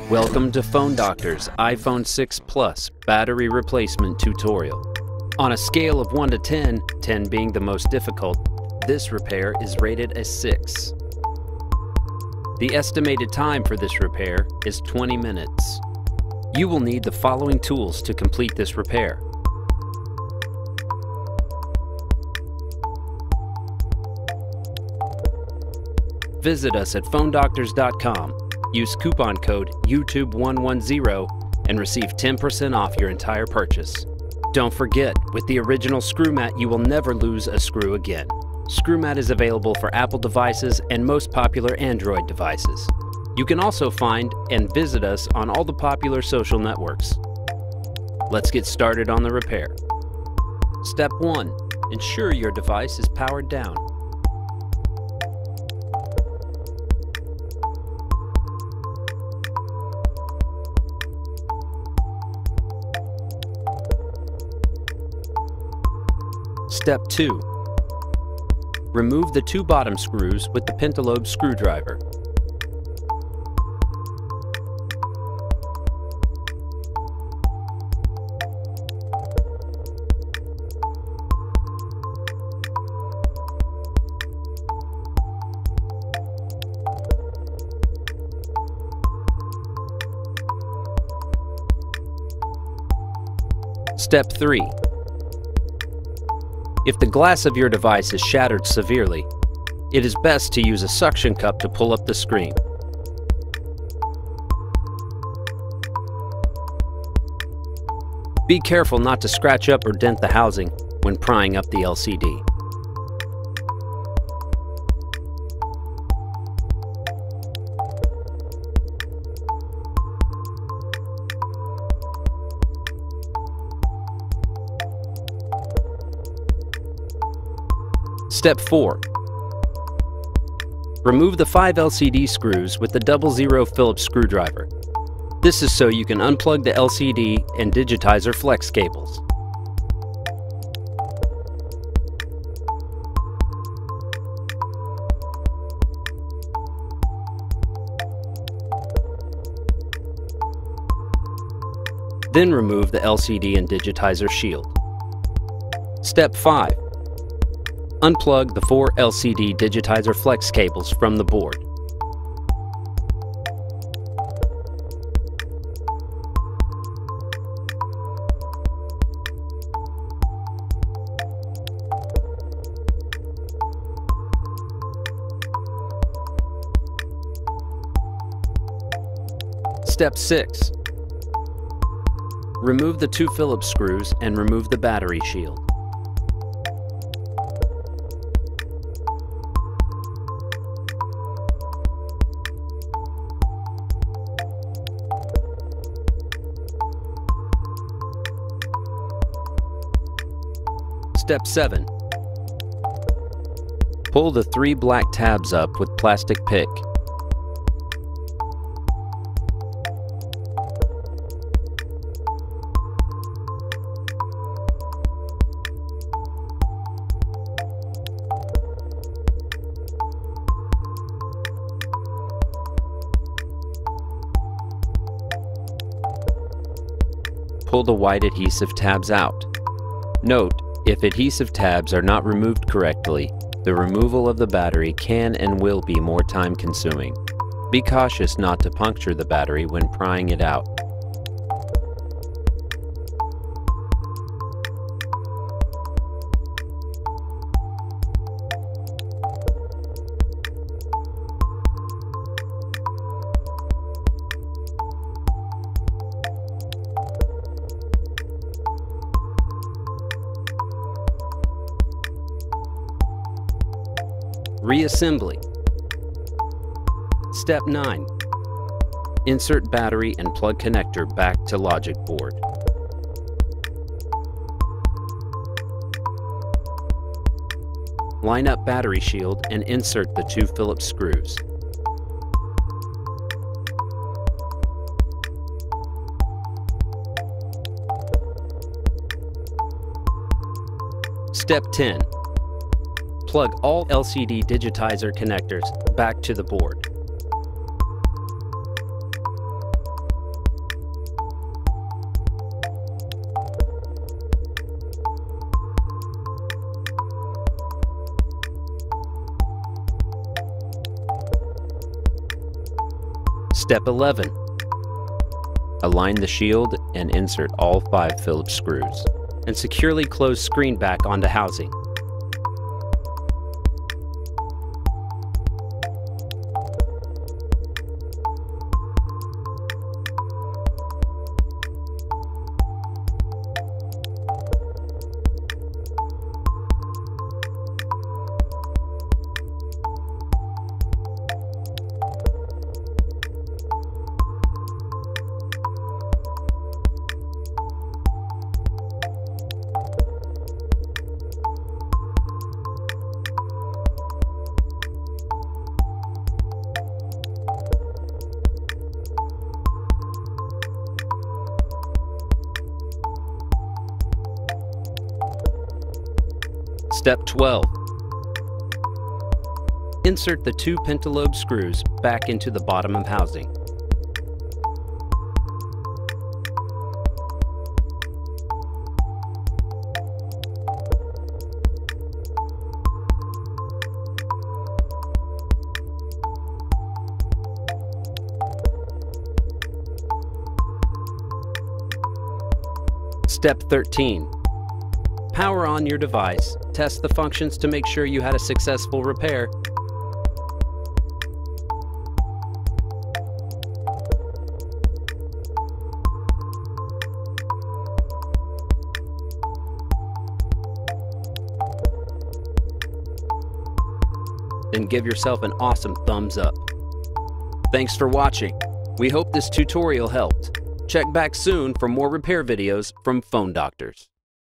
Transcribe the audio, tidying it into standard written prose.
Welcome to Phone Doctor's iPhone 6 Plus battery replacement tutorial. On a scale of 1 to 10, 10 being the most difficult, this repair is rated a 6. The estimated time for this repair is 20 minutes. You will need the following tools to complete this repair. Visit us at PHONEDOCTORS.com. Use coupon code YouTube110 and receive 10% off your entire purchase. Don't forget, with the original screw mat, you will never lose a screw again. Screw mat is available for Apple devices and most popular Android devices. You can also find and visit us on all the popular social networks. Let's get started on the repair. Step 1. Ensure your device is powered down. Step 2. Remove the 2 bottom screws with the pentalobe screwdriver. Step 3. If the glass of your device is shattered severely, it is best to use a suction cup to pull up the screen. Be careful not to scratch up or dent the housing when prying up the LCD. Step 4. Remove the 5 LCD screws with the 00 Phillips screwdriver. This is so you can unplug the LCD and digitizer flex cables. Then remove the LCD and digitizer shield. Step 5. Unplug the 4 LCD digitizer flex cables from the board. Step 6. Remove the 2 Phillips screws and remove the battery shield. Step 7. Pull the 3 black tabs up with plastic pick. Pull the white adhesive tabs out. Note, if adhesive tabs are not removed correctly, the removal of the battery can and will be more time-consuming. Be cautious not to puncture the battery when prying it out. Reassembly. Step 9. Insert battery and plug connector back to logic board. Line up battery shield and insert the 2 Phillips screws. Step 10. Plug all LCD digitizer connectors back to the board. Step 11. Align the shield and insert all 5 Phillips screws, and securely close screen back onto housing. Step 12. Insert the 2 pentalobe screws back into the bottom of housing. Step 13. Power on your device, test the functions to make sure you had a successful repair. Then give yourself an awesome thumbs up. Thanks for watching. We hope this tutorial helped. Check back soon for more repair videos from Phone Doctors.